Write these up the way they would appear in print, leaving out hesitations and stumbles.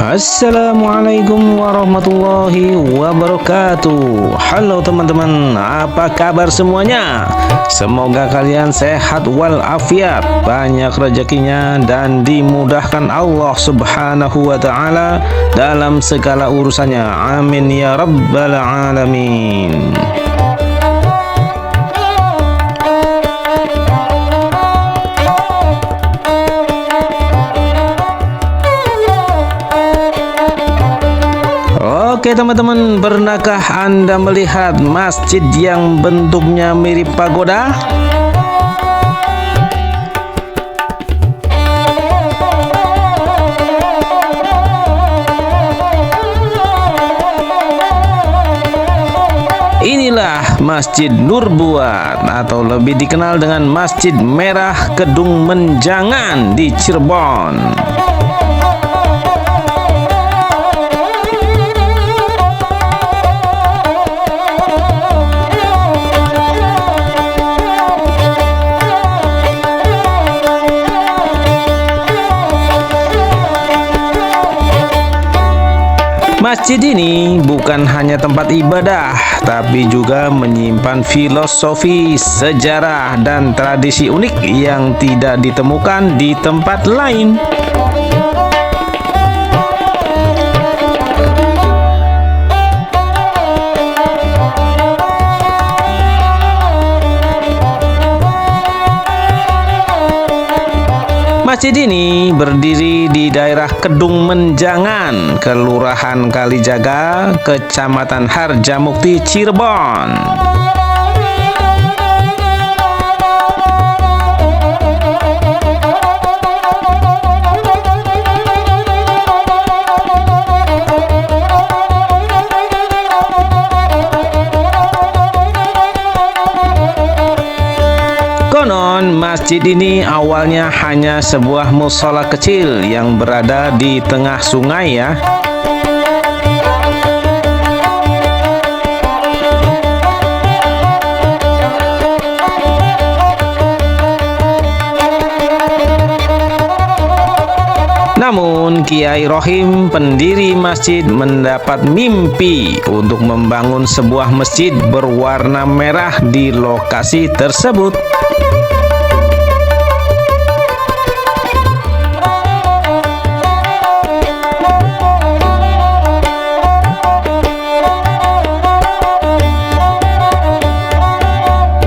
Assalamualaikum warahmatullahi wabarakatuh. Halo teman-teman, apa kabar semuanya? Semoga kalian sehat walafiat, banyak rezekinya dan dimudahkan Allah Subhanahu wa taala dalam segala urusannya. Amin ya rabbal alamin. Oke teman-teman, pernahkah Anda melihat masjid yang bentuknya mirip pagoda? Inilah Masjid Nurbuat atau lebih dikenal dengan Masjid Merah Kedung Menjangan di Cirebon. Masjid ini bukan hanya tempat ibadah, tapi juga menyimpan filosofi, sejarah, dan tradisi unik yang tidak ditemukan di tempat lain. Masjid ini berdiri di daerah Kedung Menjangan, Kelurahan Kalijaga, Kecamatan Harjamukti, Cirebon. Konon masjid ini awalnya hanya sebuah mushola kecil yang berada di tengah sungai ya. Namun Kiai Rohim, pendiri masjid, mendapat mimpi untuk membangun sebuah masjid berwarna merah di lokasi tersebut.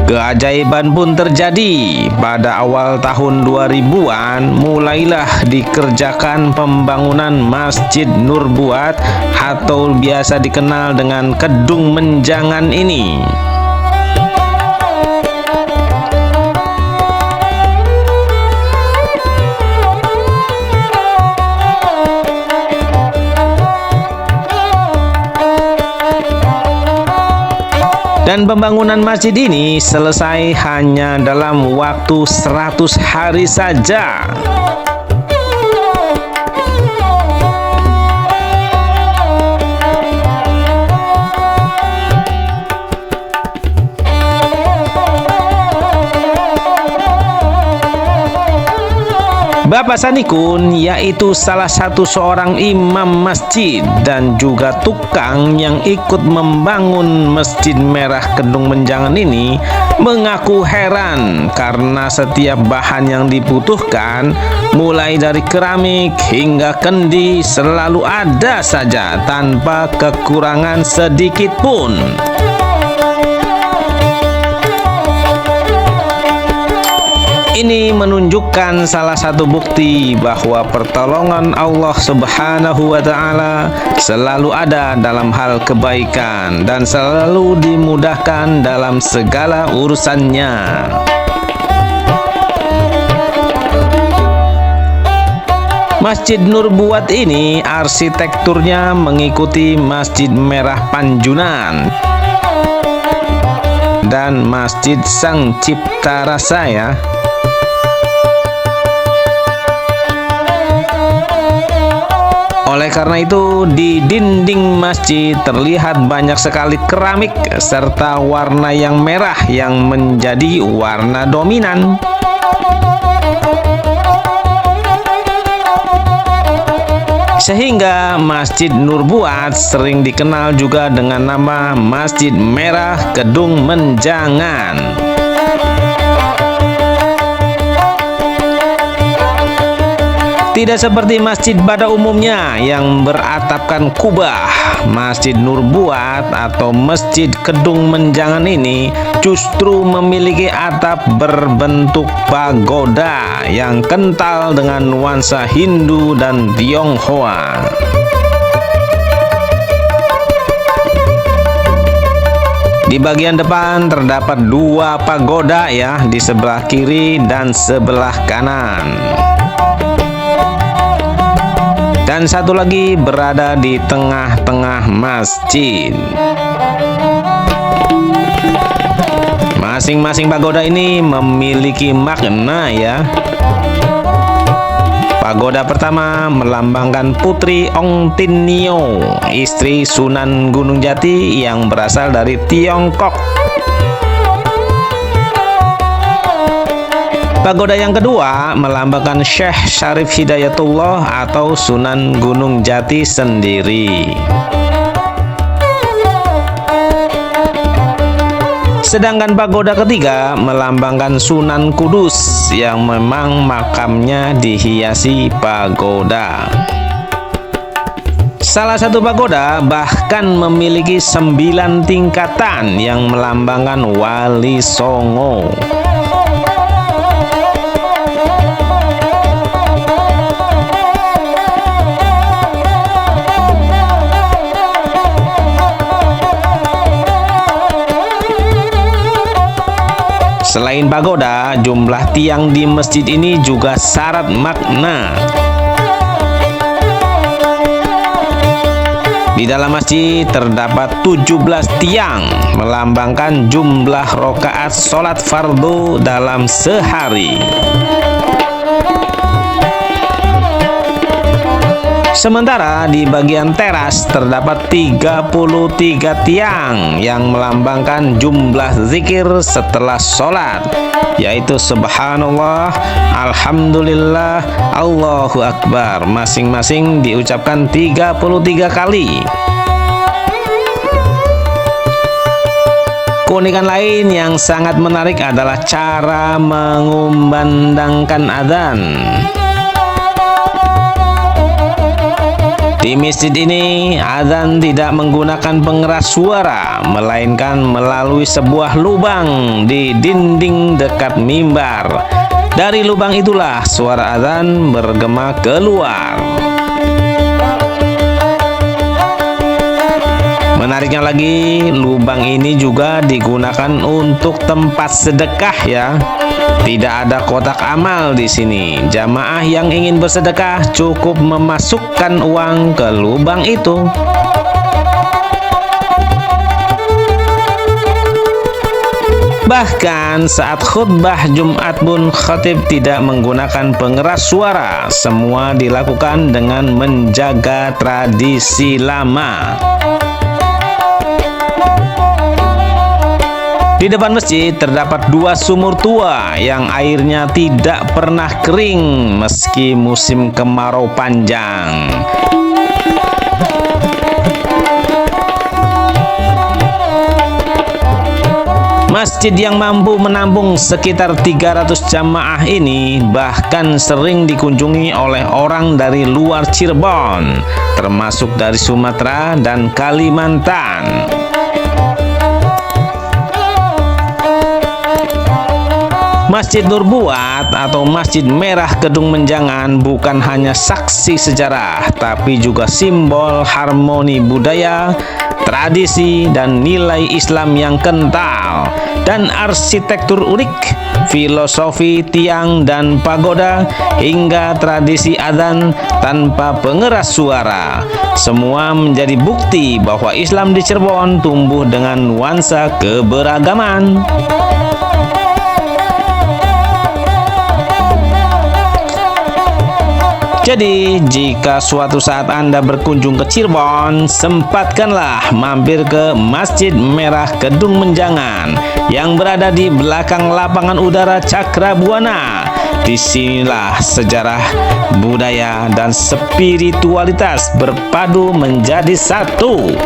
Keajaiban pun terjadi. Pada awal tahun 2000-an mulailah dikerjakan pembangunan Masjid Nurbuat atau biasa dikenal dengan Kedung Menjangan ini. Dan pembangunan masjid ini selesai hanya dalam waktu 100 hari saja. Bapak Sanikun yaitu salah satu seorang imam masjid dan juga tukang yang ikut membangun Masjid Merah Kedung Menjangan ini mengaku heran karena setiap bahan yang dibutuhkan mulai dari keramik hingga kendi selalu ada saja tanpa kekurangan sedikit pun. Ini menunjukkan salah satu bukti bahwa pertolongan Allah Subhanahu wa taala selalu ada dalam hal kebaikan dan selalu dimudahkan dalam segala urusannya. Masjid Nurbuat ini arsitekturnya mengikuti Masjid Merah Panjunan dan Masjid Sang Cipta Rasa ya. Oleh karena itu, di dinding masjid terlihat banyak sekali keramik serta warna yang merah yang menjadi warna dominan. Sehingga Masjid Nur Buat sering dikenal juga dengan nama Masjid Merah Kedung Menjangan. Tidak seperti masjid pada umumnya yang beratapkan kubah, Masjid Nur Buat atau Masjid Kedung Menjangan ini justru memiliki atap berbentuk pagoda yang kental dengan nuansa Hindu dan Tionghoa. Di bagian depan terdapat dua pagoda ya, di sebelah kiri dan sebelah kanan. Dan satu lagi berada di tengah-tengah masjid. Masing-masing pagoda ini memiliki makna ya. Pagoda pertama melambangkan Putri Ong Tin Nio, istri Sunan Gunung Jati yang berasal dari Tiongkok. Pagoda yang kedua melambangkan Syekh Syarif Hidayatullah atau Sunan Gunung Jati sendiri. Sedangkan pagoda ketiga melambangkan Sunan Kudus yang memang makamnya dihiasi pagoda. Salah satu pagoda bahkan memiliki 9 tingkatan yang melambangkan Wali Songo. Selain pagoda, jumlah tiang di masjid ini juga syarat makna. Di dalam masjid terdapat 17 tiang melambangkan jumlah rakaat sholat fardu dalam sehari. Sementara di bagian teras terdapat 33 tiang yang melambangkan jumlah zikir setelah sholat, yaitu Subhanallah, Alhamdulillah, Allahu Akbar, masing-masing diucapkan 33 kali. Keunikan lain yang sangat menarik adalah cara mengumandangkan adzan. Di masjid ini, adzan tidak menggunakan pengeras suara, melainkan melalui sebuah lubang di dinding dekat mimbar. Dari lubang itulah suara adzan bergema keluar. Menariknya lagi, lubang ini juga digunakan untuk tempat sedekah ya. Tidak ada kotak amal di sini. Jamaah yang ingin bersedekah cukup memasukkan uang ke lubang itu. Bahkan saat khutbah Jumat pun khatib tidak menggunakan pengeras suara. Semua dilakukan dengan menjaga tradisi lama. Di depan masjid terdapat 2 sumur tua yang airnya tidak pernah kering meski musim kemarau panjang. Masjid yang mampu menampung sekitar 300 jamaah ini bahkan sering dikunjungi oleh orang dari luar Cirebon, termasuk dari Sumatera dan Kalimantan. Masjid Nur Buat atau Masjid Merah Kedung Menjangan bukan hanya saksi sejarah, tapi juga simbol harmoni budaya, tradisi, dan nilai Islam yang kental, dan arsitektur unik, filosofi tiang dan pagoda, hingga tradisi adzan tanpa pengeras suara. Semua menjadi bukti bahwa Islam di Cirebon tumbuh dengan nuansa keberagaman. Jadi, jika suatu saat Anda berkunjung ke Cirebon, sempatkanlah mampir ke Masjid Merah Kedung Menjangan yang berada di belakang lapangan udara Cakrabuana Disinilah sejarah, budaya, dan spiritualitas berpadu menjadi satu.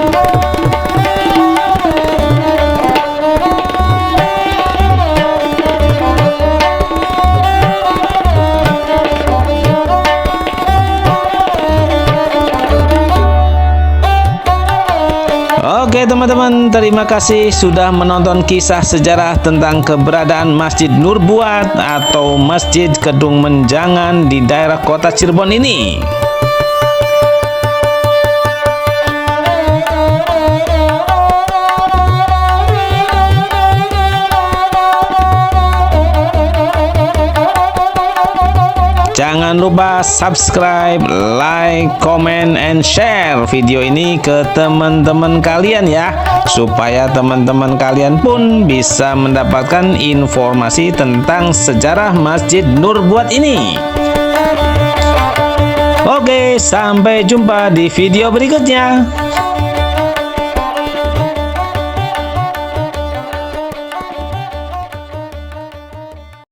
Oke teman-teman, terima kasih sudah menonton kisah sejarah tentang keberadaan Masjid Nur Buat atau Masjid Kedung Menjangan di daerah kota Cirebon ini. Jangan lupa subscribe, like, comment, and share video ini ke teman-teman kalian ya, supaya teman-teman kalian pun bisa mendapatkan informasi tentang sejarah Masjid Nur Buat ini. Oke, sampai jumpa di video berikutnya.